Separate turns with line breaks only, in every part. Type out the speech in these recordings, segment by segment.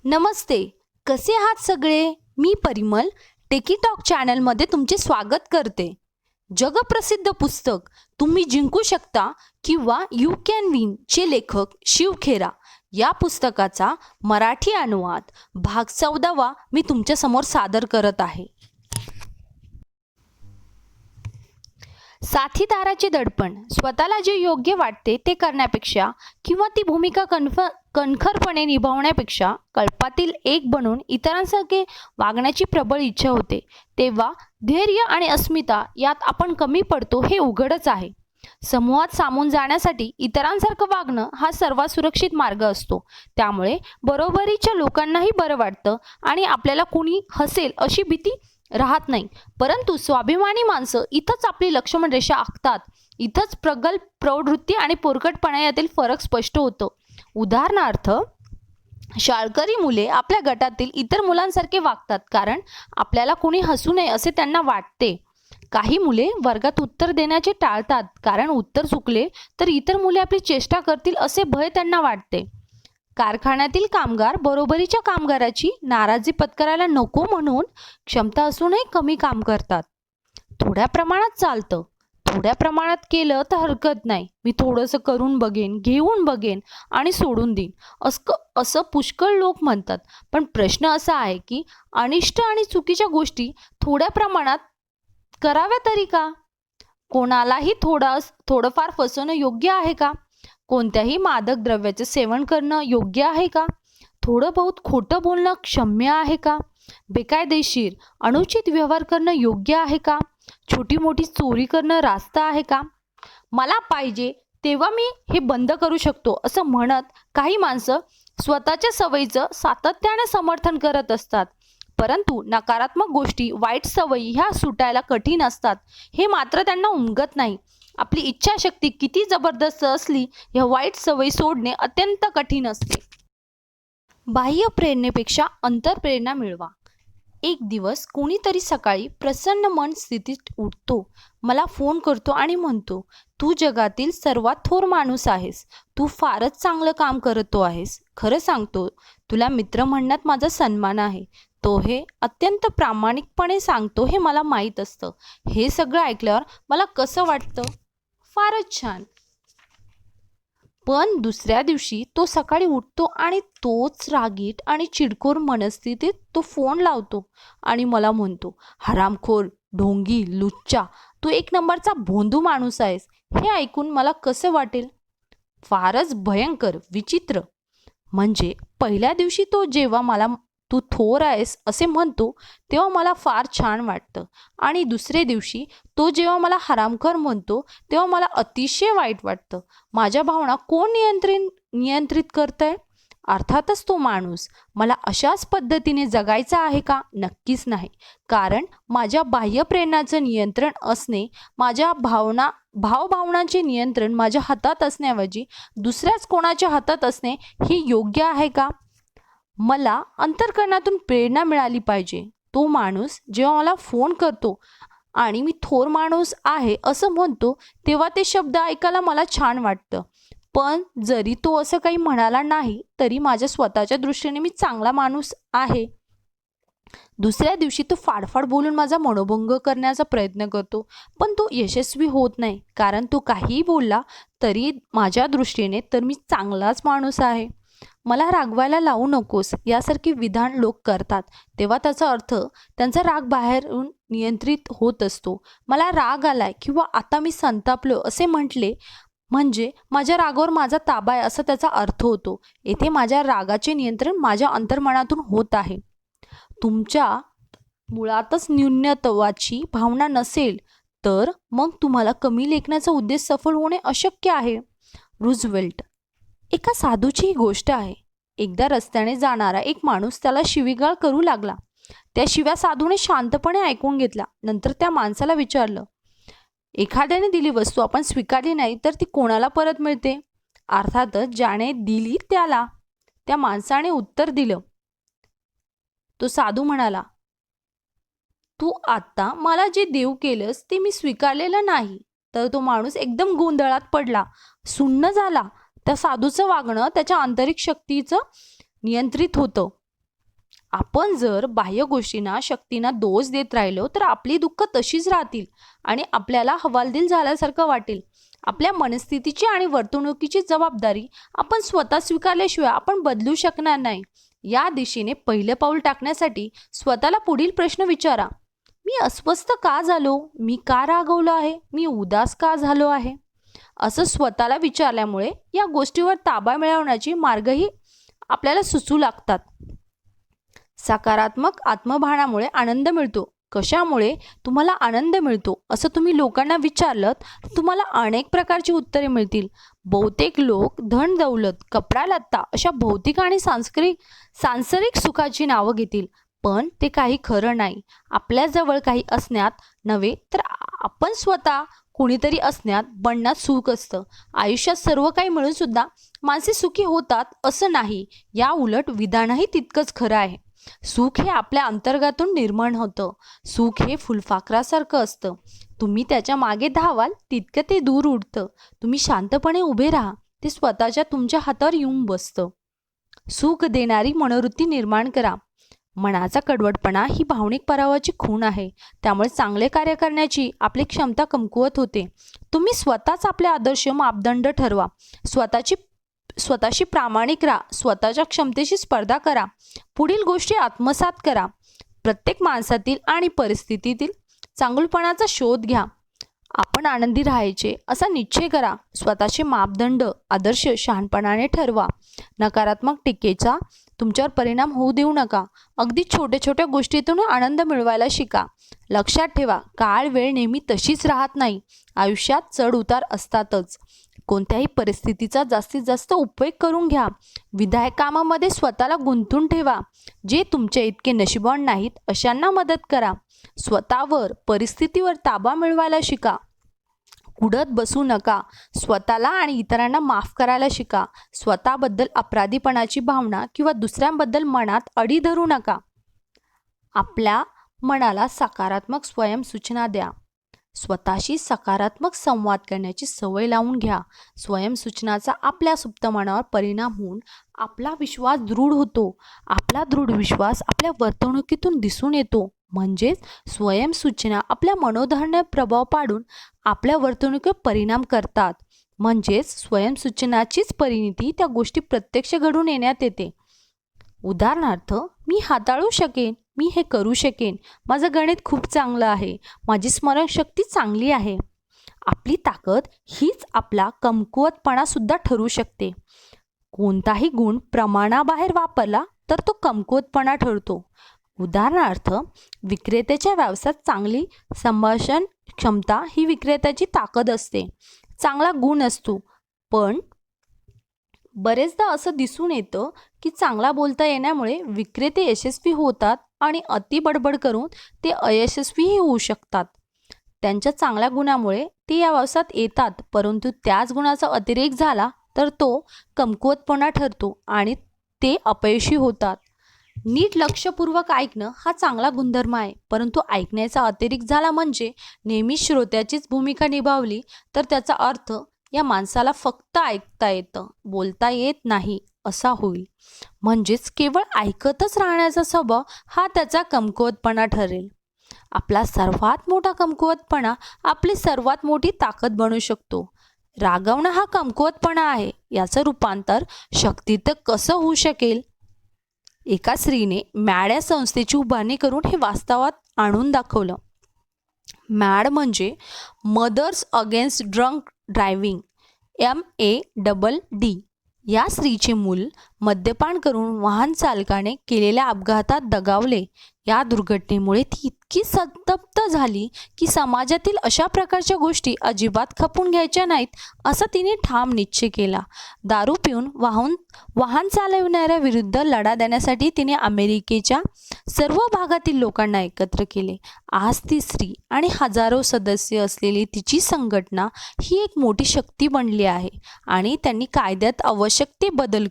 नमस्ते. कसे आहात सगळे? मी परिमल टेकी टॉक चॅनलमध्ये तुमचे स्वागत करते. जगप्रसिद्ध पुस्तक तुम्ही जिंकू शकता किंवा यू कॅन विन चे लेखक शिव खेरा या पुस्तकाचा मराठी अनुवाद भाग 14वा मी तुमच्या समोर सादर करत आहे. साथीदाराचे दडपण. स्वतःला जे योग्य वाटते ते करण्यापेक्षा किंवा ती भूमिका कणखरपणे निभावण्यापेक्षा कल्पातील एक बनून इतरांसारखे वागण्याची प्रबळ इच्छा होते. तेव्हा धैर्य आणि अस्मिता यात आपण कमी पडतो हे उघडच आहे. समूहात सामून जाण्यासाठी इतरांसारखं वागणं हा सर्वात सुरक्षित मार्ग असतो. त्यामुळे बरोबरीच्या लोकांनाही बरं वाटतं आणि आपल्याला कुणी हसेल अशी भीती राहत नाही. परंतु स्वाभिमानी माणसं इथंच आपली लक्ष्मण रेषा आखतात. इथंच प्रगल्भ प्रवृत्ती आणि पोरकटपणा यातील फरक स्पष्ट होतो. उदाहरणार्थ, शाळकरी मुले आपल्या गटातील इतर मुलांसारखे वागतात कारण आपल्याला कुणी हसू नये असे त्यांना वाटते. काही मुले वर्गात उत्तर देण्याचे टाळतात कारण उत्तर चुकले तर इतर मुले आपली चेष्टा करतील असे भय त्यांना वाटते. कारखान्यातील कामगार बरोबरीच्या कामगाराची नाराजी पत्करायला नको म्हणून क्षमता असूनही कमी काम करतात. थोड्या प्रमाणात चालतं, थोड्या प्रमाणात केलं तर हरकत नाही, मी थोडंसं करून बघेन, घेऊन बघेन आणि सोडून देईन असं पुष्कळ लोक म्हणतात. पण प्रश्न असा आहे की अनिष्ट आणि चुकीच्या गोष्टी थोड्या प्रमाणात कराव्या तरी का? कोणालाही थोडंफार फसवणं योग्य आहे का? कोणत्याही मादक द्रव्याचे सेवन करणं योग्य आहे का? थोडं बहुत खोटं बोलणं क्षम्य आहे का? बेकायदेशीर अनुचित व्यवहार करणं योग्य आहे का? छोटी मोठी चोरी करणं रास्त आहे का? मला पाहिजे तेव्हा मी हे बंद करू शकतो असं म्हणत काही माणसं स्वतःच्या सवयीचं सातत्याने समर्थन करत असतात. परंतु नकारात्मक गोष्टी, वाईट सवयी ह्या सुटायला कठीण असतात हे मात्र त्यांना उमगत नाही. आपली इच्छाशक्ती किती जबरदस्त असली ह्या वाईट सवयी सोडणे अत्यंत कठीण असते. बाह्य प्रेरणेपेक्षा अंतर्प्रेरणा मिळवा. एक दिवस कोणीतरी सकाळी प्रसन्न मन स्थितीत उठतो, मला फोन करतो आणि म्हणतो, तू जगातील सर्वात थोर माणूस आहेस. तू फारच चांगलं काम करतो आहेस. खरं सांगतो, तुला मित्र म्हणण्यात माझा सन्मान आहे. तो हे अत्यंत प्रामाणिकपणे सांगतो हे मला माहीत असतं. हे सगळं ऐकल्यावर मला कसं वाटतं? फारच छान. पण दुसऱ्या दिवशी तो सकाळी उठतो आणि तोच रागीट आणि चिडखोर मनस्थितीत तो फोन लावतो आणि मला म्हणतो, हरामखोर, ढोंगी, लुच्चा, तू एक नंबरचा भोंदू माणूस आहेस. हे ऐकून मला कसं वाटेल? फारच भयंकर, विचित्र. म्हणजे पहिल्या दिवशी तो जेव्हा मला तू थोर आहेस असे म्हणतो तेव्हा मला फार छान वाटतं आणि दुसरे दिवशी तो जेव्हा मला हरामखोर म्हणतो तेव्हा मला अतिशय वाईट वाटतं. माझ्या भावना कोण नियंत्रित करतंय? अर्थातच तो माणूस. मला अशाच पद्धतीने जगायचं आहे का? नक्कीच नाही. कारण माझ्या बाह्य प्रेरणाचं नियंत्रण असणे, माझ्या भावभावनांचे नियंत्रण माझ्या हातात असण्याऐवजी दुसऱ्याच कोणाच्या हातात असणे हे योग्य आहे का? मला अंतःकरणातून प्रेरणा मिळाली पाहिजे. तो माणूस जेव्हा मला फोन करतो आणि मी थोर माणूस आहे असं म्हणतो तेव्हा ते शब्द ऐकायला मला छान वाटतं. पण जरी तो असं काही म्हणाला नाही तरी माझ्या स्वतःच्या दृष्टीने मी चांगला माणूस आहे. दुसऱ्या दिवशी तो फाडफाड बोलून माझा मनोभंग करण्याचा प्रयत्न करतो, पण तो यशस्वी होत नाही. कारण तो काहीही बोलला तरी माझ्या दृष्टीने तर मी चांगलाच माणूस आहे. मला रागवायला लावू नकोस यासारखे विधान लोक करतात तेव्हा त्याचा अर्थ त्यांचा राग बाहेरून नियंत्रित होत असतो. मला राग आलाय किंवा आता मी संतापलो असे म्हटले म्हणजे माझ्या रागावर माझा ताबा आहे असा त्याचा अर्थ होतो. येथे माझ्या रागाचे नियंत्रण माझ्या अंतर्मनातून होत आहे. तुमच्या मुळातच न्यूनत्वाची भावना नसेल तर मग तुम्हाला कमी लेखण्याचा उद्देश सफल होणे अशक्य आहे. रूझवेल्ट. एका साधूची ही गोष्ट आहे. एकदा रस्त्याने जाणारा एक माणूस त्याला शिवीगाळ करू लागला. त्या शिव्या साधूने शांतपणे ऐकून घेतला. नंतर त्या माणसाला विचारलं, एखाद्याने दिली वस्तू आपण स्वीकारली नाही तर ती कोणाला परत मिळते? अर्थातच ज्याने दिली त्याला. त्या माणसाने उत्तर दिलं. तो साधू म्हणाला, तू आता मला जे देव केलंस ते मी स्वीकारलेलं नाही. तर तो माणूस एकदम गोंधळात पडला, सुन्न झाला. त्या साधूचं वागणं त्याच्या आंतरिक शक्तीचं नियंत्रित होतं. आपण जर बाह्य गोष्टींना शक्तींना दोष देत राहिलो तर आपली दुःख तशीच राहतील आणि आपल्याला हवालदिल झाल्यासारखं वाटेल. आपल्या मनस्थितीची आणि वर्तणुकीची जबाबदारी आपण स्वतः स्वीकारल्याशिवाय आपण बदलू शकणार नाही. या दिशेने पहिलं पाऊल टाकण्यासाठी स्वतःला पुढील प्रश्न विचारा. मी अस्वस्थ का झालो? मी का रागवलो आहे? मी उदास का झालो आहे? असं स्वतःला विचारल्यामुळे या गोष्टीवर ताबा मिळवण्याचे मार्गही आपल्याला सुचू लागतात. सकारात्मक आत्मभानामुळे आनंद मिळतो. कशामुळे तुम्हाला आनंद मिळतो असं तुम्ही लोकांना विचारलं तर तुम्हाला अनेक प्रकारची उत्तरे मिळतील. बहुतेक लोक धन दौलत, कपडा लत्ता अशा भौतिक आणि सांसारिक सुखाची नावं घेतील, पण ते काही खरं नाही. आपल्याजवळ काही असण्यात नव्हे तर आपण स्वतः कोणीतरी असण्यात बनण्यात सुख असतं. आयुष्यात सर्व काही मिळून सुद्धा माणसे सुखी होतात असं नाही. या उलट विधानही तितकंच खरं आहे. सुख हे आपल्या अंतर्गातून निर्माण होतं. सुख हे फुलपाखरासारखं असतं. तुम्ही त्याच्या मागे धावाल तितकं ते दूर उडतं. तुम्ही शांतपणे उभे राहा, ते स्वतःच्या तुमच्या हातावर येऊन बसतं. सुख देणारी मनोवृत्ती निर्माण करा. मनाचा कडवटपणा ही भावनिक पराभवाची खूण आहे. त्यामुळे चांगले कार्य करण्याची आपली क्षमता कमकुवत होते. तुम्ही स्वतःच आपले आदर्श मापदंड ठरवा. स्वतःशी प्रामाणिक राहा. स्वतःच्या क्षमतेशी स्पर्धा करा. पुढील गोष्टी आत्मसात करा. प्रत्येक माणसातील आणि परिस्थितीतील चांगुलपणाचा शोध घ्या. आपण आनंदी राहायचे असा निश्चय करा. स्वतःचे मापदंड आदर्श शहाणपणाने ठरवा. नकारात्मक टीकेचा तुमच्यावर परिणाम होऊ देऊ नका. अगदी छोट्या छोट्या गोष्टीतून आनंद मिळवायला शिका. लक्षात ठेवा, काळ वेळ नेहमी तशीच राहत नाही. आयुष्यात चढ उतार असतातच. कोणत्याही परिस्थितीचा जास्तीत जास्त उपयोग करून घ्या. विधायक कामामध्ये स्वतःला गुंतून ठेवा. जे तुमच्या इतके नशीबवान नाहीत अशांना मदत करा. स्वतःवर परिस्थितीवर ताबा मिळवायला शिका. कुढत बसू नका. स्वतःला आणि इतरांना माफ करायला शिका. स्वतःबद्दल अपराधीपणाची भावना किंवा दुसऱ्यांबद्दल मनात अडी धरू नका. आपल्या मनाला सकारात्मक स्वयंसूचना द्या. स्वतःशी सकारात्मक संवाद करण्याची सवय लावून घ्या. स्वयंसूचनाचा आपल्या सुप्त मनावर परिणाम होऊन आपला विश्वास दृढ होतो. आपला दृढ विश्वास आपल्या वर्तणुकीतून दिसून येतो. म्हणजेच स्वयंसूचना आपल्या मनोधरणावर प्रभाव पाडून आपल्या वर्तणुकीवर परिणाम करतात. म्हणजेच स्वयंसूचनाचीच परिणती त्या गोष्टी प्रत्यक्ष घडून येण्यात येते. उदाहरणार्थ, मी हाताळू शकेन, मी हे करू शकेन, माझं गणित खूप चांगलं आहे, माझी स्मरणशक्ती चांगली आहे. आपली ताकद हीच आपला कमकुवतपणासुद्धा ठरू शकते. कोणताही गुण प्रमाणाबाहेर वापरला तर तो कमकुवतपणा ठरतो. उदाहरणार्थ, विक्रेत्याच्या व्यवसायात चांगली संभाषण क्षमता ही विक्रेत्याची ताकद असते, चांगला गुण असतो. पण बरेचदा असं दिसून येतं की चांगला बोलता येण्यामुळे विक्रेते यशस्वी होतात आणि अति बडबड करून ते अयशस्वीही होऊ शकतात. त्यांच्या चांगल्या गुणामुळे ते या व्यवसायात येतात, परंतु त्याच गुणाचा अतिरेक झाला तर तो कमकुवतपणा ठरतो आणि ते अपयशी होतात. नीट लक्षपूर्वक ऐकणं हा चांगला गुणधर्म आहे, परंतु ऐकण्याचा अतिरेक झाला म्हणजे नेहमी श्रोत्याचीच भूमिका निभावली तर त्याचा अर्थ या माणसाला फक्त ऐकता येतं, बोलता येत नाही असा होईल. म्हणजेच केवळ ऐकतच राहण्याचा स्वभाव हा त्याचा कमकुवतपणा ठरेल. आपला सर्वात मोठा कमकुवतपणा आपली सर्वात मोठी ताकद बनू शकतो. रागवणं हा कमकुवतपणा आहे, याचं रूपांतर शक्तीत कसं होऊ शकेल? एका स्त्रीने मॅड या संस्थेची उभारणी करून हे वास्तवात आणून दाखवलं. मॅड म्हणजे mothers against drunk driving, MADD. या स्त्रीचे मूल मद्यपान करून वाहन चालकाने केलेल्या अपघातात दगावले. या दुर्घटनेमुळे ती इतकी संतप्त झाली की समाजातील अशा प्रकारच्या गोष्टी अजिबात खपून घ्यायच्या नाहीत असा तिने ठाम निश्चय केला. दारू पिऊन वाहन चालविणाऱ्या विरुद्ध लढा देण्यासाठी तिने अमेरिकेच्या सर्व भागातील लोकांना एकत्र केले. आज ती स्त्री आणि हजारो सदस्य असलेली तिची संघटना ही एक मोठी शक्ती बनली आहे आणि त्यांनी कायद्यात आवश्यक ते बदल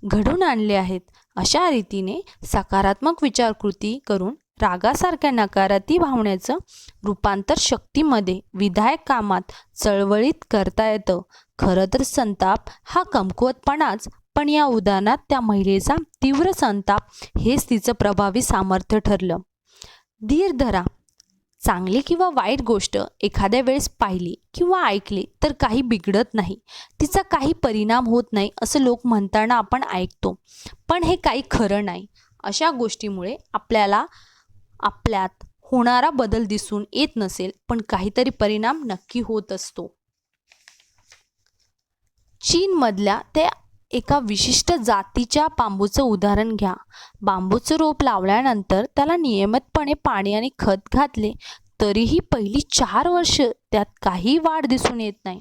घडून आणले आहेत. अशा रीतीने सकारात्मक विचारकृती करून रागासारख्या नकारात्मक भावनेचं रूपांतर शक्तीमध्ये, विधायक कामात, चळवळीत करता येतं. खरं तर संताप हा कमकुवतपणाच पण या उदाहरणात त्या महिलेचा तीव्र संताप हेच तिचं प्रभावी सामर्थ्य ठरलं. धीर धरा. चांगली किंवा वाईट गोष्ट एखाद्या वेळेस पाहिली किंवा ऐकली तर काही बिघडत नाही, तिचा काही परिणाम होत नाही असं लोक म्हणताना आपण ऐकतो, पण हे काही खरं नाही. अशा गोष्टीमुळे आपल्यात होणारा बदल दिसून येत नसेल, पण काहीतरी परिणाम नक्की होत असतो. चीनमधल्या त्या एका विशिष्ट जातीच्या बांबूचं उदाहरण घ्या. बांबूचं रोप लावल्यानंतर त्याला नियमितपणे पाणी आणि खत घातले तरीही पहिली 4 वर्ष त्यात काही वाढ दिसून येत नाही.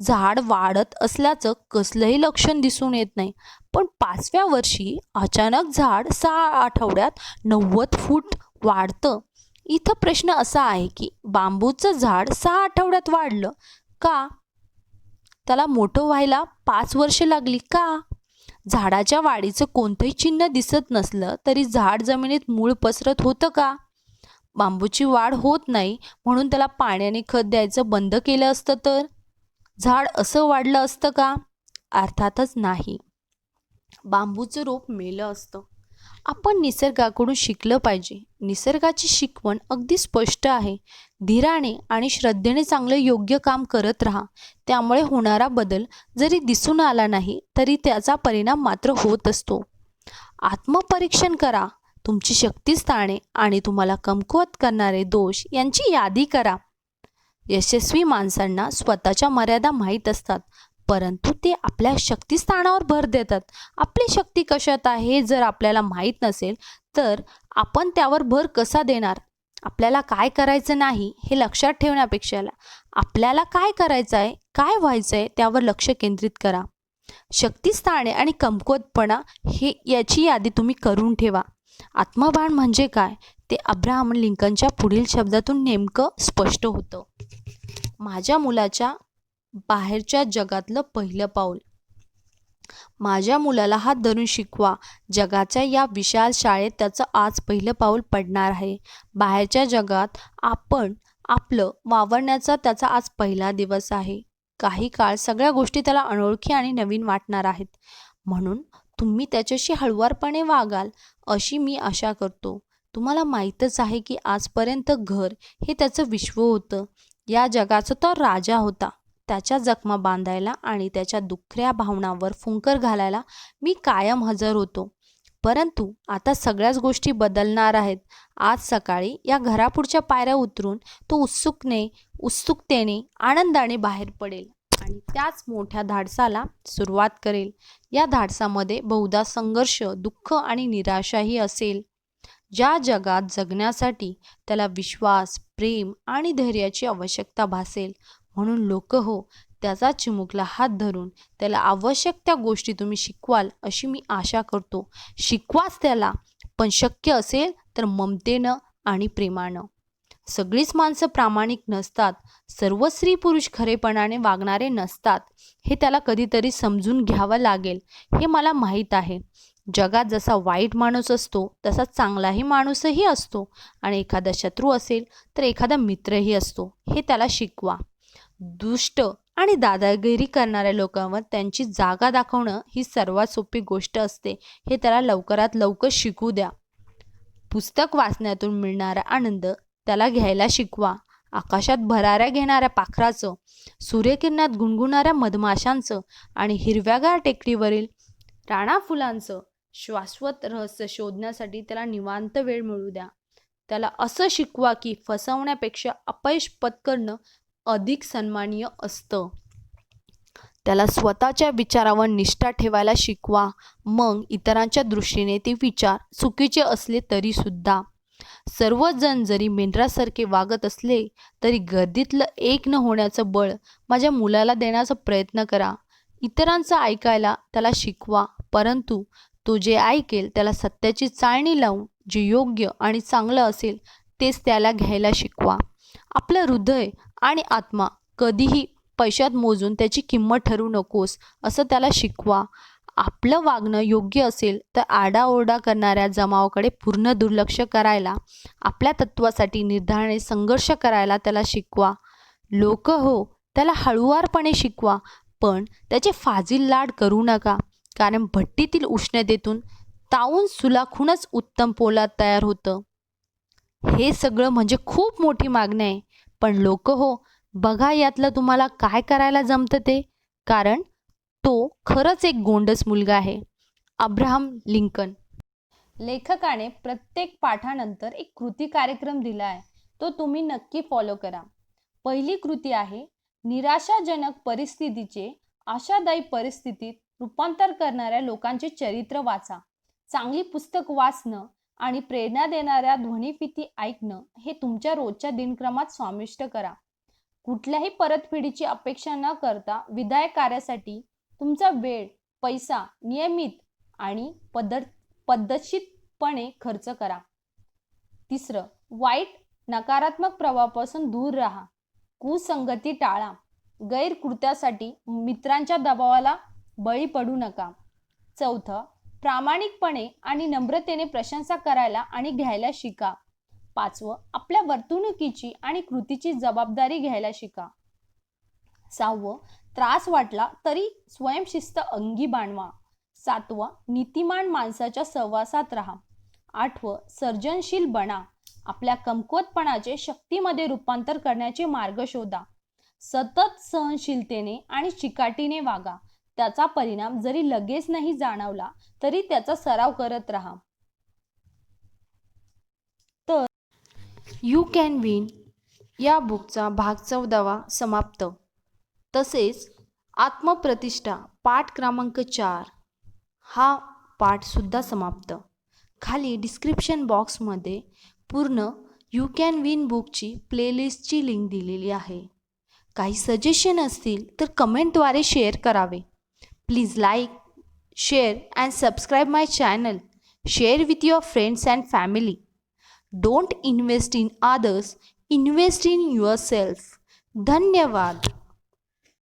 झाड वाढत असल्याचं कसलंही लक्षण दिसून येत नाही, पण 5व्या वर्षी अचानक झाड 6 आठवड्यात 90 फूट वाढतं. इथं प्रश्न असा आहे की बांबूचं झाड 6 आठवड्यात वाढलं का? त्याला मोठं व्हायला 5 वर्ष लागली का? झाडाच्या वाढीचं कोणतंही चिन्ह दिसत नसलं तरी झाड जमिनीत मूळ पसरत होतं का? बांबूची वाढ होत नाही म्हणून त्याला पाण्याने खत द्यायचं बंद केलं असतं तर झाड असं वाढलं असतं का? अर्थातच नाही. बांबूचं रोप मेलं असतं. आपण निसर्गाकडून शिकलं पाहिजे. निसर्गाची शिकवण अगदी स्पष्ट आहे. धीराने आणि श्रद्धेने चांगलं योग्य काम करत राहा. त्यामुळे होणारा बदल जरी दिसून आला नाही तरी त्याचा परिणाम मात्र होत असतो. आत्मपरीक्षण करा. तुमची शक्तिस्थाने आणि तुम्हाला कमकुवत करणारे दोष यांची यादी करा. यशस्वी माणसांना स्वतःच्या मर्यादा माहीत असतात, परंतु ते आपल्या शक्तिस्थानावर भर देतात. आपली शक्ती कशात आहे हे जर आपल्याला माहीत नसेल तर आपण त्यावर भर कसा देणार? आपल्याला काय करायचं नाही हे लक्षात ठेवण्यापेक्षा आपल्याला काय करायचं आहे, काय व्हायचं आहे त्यावर लक्ष केंद्रित करा. शक्तिस्थाने आणि कमकुवतपणा याची यादी तुम्ही करून ठेवा. आत्मभान म्हणजे काय ते अब्राहम लिंकनच्या पुढील शब्दातून नेमकं स्पष्ट होतं. माझ्या मुलाच्या बाहेरच्या जगातलं पहिलं पाऊल. माझ्या मुलाला हात धरून शिकवा. जगाच्या या विशाल शाळेत त्याचं आज पहिलं पाऊल पडणार आहे. बाहेरच्या जगात आपलं वावरण्याचा त्याचा आज पहिला दिवस आहे. काही काळ सगळ्या गोष्टी त्याला अनोळखी आणि नवीन वाटणार आहेत, म्हणून तुम्ही त्याच्याशी हळुवारपणे वागाल अशी मी आशा करतो. तुम्हाला माहीतच आहे की आजपर्यंत घर हे त्याचं विश्व होतं. या जगाचा तो राजा होता. त्याच्या जखमा बांधायला आणि त्याच्या दुखऱ्या भावनांवर फुंकर घालायला मी कायम हजर होतो. परंतु आता सगळ्याच गोष्टी बदलणार आहेत. आज सकाळी या घरापुढच्या पायऱ्या उतरून तो उत्सुकतेने आनंदाने बाहेर पडेल आणि त्याच मोठ्या धाडसाला सुरुवात करेल. या धाडसामध्ये बहुधा संघर्ष, दुःख आणि निराशाही असेल. ज्या जगात जगण्यासाठी त्याला विश्वास, प्रेम आणि धैर्याची आवश्यकता भासेल. म्हणून लोक हो, त्याचा चिमुकला हात धरून त्याला आवश्यक त्या गोष्टी तुम्ही शिकवाल अशी मी आशा करतो. शिकवाच त्याला, पण शक्य असेल तर ममतेनं आणि प्रेमानं. सगळीच माणसं प्रामाणिक नसतात. सर्व स्त्री पुरुष खरेपणाने वागणारे नसतात. हे त्याला कधीतरी समजून घ्यावं लागेल. हे मला माहीत आहे. जगात जसा वाईट माणूस असतो तसा चांगलाही माणूसही असतो आणि एखादा शत्रू असेल तर एखादा मित्रही असतो. हे त्याला शिकवा. दुष्ट आणि दादागिरी करणाऱ्या लोकांवर त्यांची जागा दाखवणं ही सर्वात सोपी गोष्ट असते. हे त्याला लवकरात लवकर शिकू द्या. पुस्तक वाचण्यातून मिळणारा आनंद त्याला घ्यायला शिकवा. आकाशात भराऱ्या घेणाऱ्या पाखराचं, सूर्यकिरणात गुणगुणाऱ्या मधमाशांचं आणि हिरव्यागार टेकडीवरील राणा फुलांचं शाश्वत रहस्य शोधण्यासाठी त्याला निवांत वेळ मिळू द्या. त्याला असं शिकवा की फसवण्यापेक्षा अपयश पत्करणं अधिक सन्माननीय असतं. त्याला स्वतःच्या विचारावर निष्ठा ठेवायला शिकवा. मग इतरांच्या दृष्टीने ते विचार चुकीचे असले तरीसुद्धा. सर्वजण जरी मेंढरासारखे वागत असले तरी गर्दीतलं एक न होण्याचं बळ माझ्या मुलाला देण्याचा प्रयत्न करा. इतरांचं ऐकायला त्याला शिकवा, परंतु तो जे ऐकेल त्याला सत्याची चाळणी लावून जे योग्य आणि चांगलं असेल तेच त्याला घ्यायला शिकवा. आपलं हृदय आणि आत्मा कधीही पैशात मोजून त्याची किंमत ठरवू नकोस असं त्याला शिकवा. आपलं वागणं योग्य असेल तर आरडाओरडा करणाऱ्या जमावाकडे पूर्ण दुर्लक्ष करायला, आपल्या तत्त्वासाठी निर्धाराने संघर्ष करायला त्याला शिकवा. लोक हो, त्याला हळुवारपणे शिकवा, पण त्याचे फाजील लाड करू नका. कारण भट्टीतील उष्णतेतून तावून सुलाखूनच उत्तम पोलाद तयार होतं. हे सगळं म्हणजे खूप मोठी मागणी आहे. पण लोक हो, बघा यातलं तुम्हाला काय करायला जमतं ते. कारण तो खरंच एक गोंडस मुलगा आहे. Abraham Lincoln. लेखकाने प्रत्येक पाठानंतर एक कृती कार्यक्रम दिला आहे. तो तुम्ही नक्की फॉलो करा. पहिली कृती आहे, निराशाजनक परिस्थितीचे आशादायी परिस्थितीत रूपांतर करणाऱ्या लोकांचे चरित्र वाचा. चांगली पुस्तक वाचणं आणि प्रेरणा देणाऱ्या ध्वनिफिती ऐकणं हे तुमच्या रोजच्या दिनक्रमात समाविष्ट करा. कुठल्याही परतफेडीची अपेक्षा न करता विधायक कार्यासाठी तुमचा वेळ, पैसा नियमित आणि पद्धतशीरपणे खर्च करा. तिसरं, वाईट नकारात्मक प्रभावापासून दूर राहा. कुसंगती टाळा. गैरकृत्यासाठी मित्रांच्या दबावाला बळी पडू नका. चौथं, प्रामाणिकपणे आणि नम्रतेने प्रशंसा करायला आणि घ्यायला शिका. पाचवं, आपल्या वर्तणुकीची आणि कृतीची जबाबदारी घ्यायला शिका. सहावं, त्रास वाटला तरी स्वयंशिस्त अंगी बाणवा. सातवं, नीतिमान माणसाच्या सहवासात राहा. आठवं, सर्जनशील बना. आपल्या कमकुवतपणाचे शक्तीमध्ये रूपांतर करण्याचे मार्ग शोधा. सतत सहनशीलतेने आणि चिकाटीने वागा. त्याचा परिणाम जरी लगेच नाही जाणवला तरी त्याचा सराव करत राहा. तर यू कॅन विन या बुकचा भाग 14वा समाप्त. तसेच आत्मप्रतिष्ठा पाठ क्रमांक 4 हा पाठसुद्धा समाप्त. खाली डिस्क्रिप्शन बॉक्समध्ये पूर्ण यू कॅन विन बुकची प्लेलिस्टची लिंक दिलेली आहे. काही सजेशन असतील तर कमेंटद्वारे शेअर करावे. Please like, share and subscribe my channel. Share with your friends and family. Don't invest in others, invest in your self. धन्यवाद.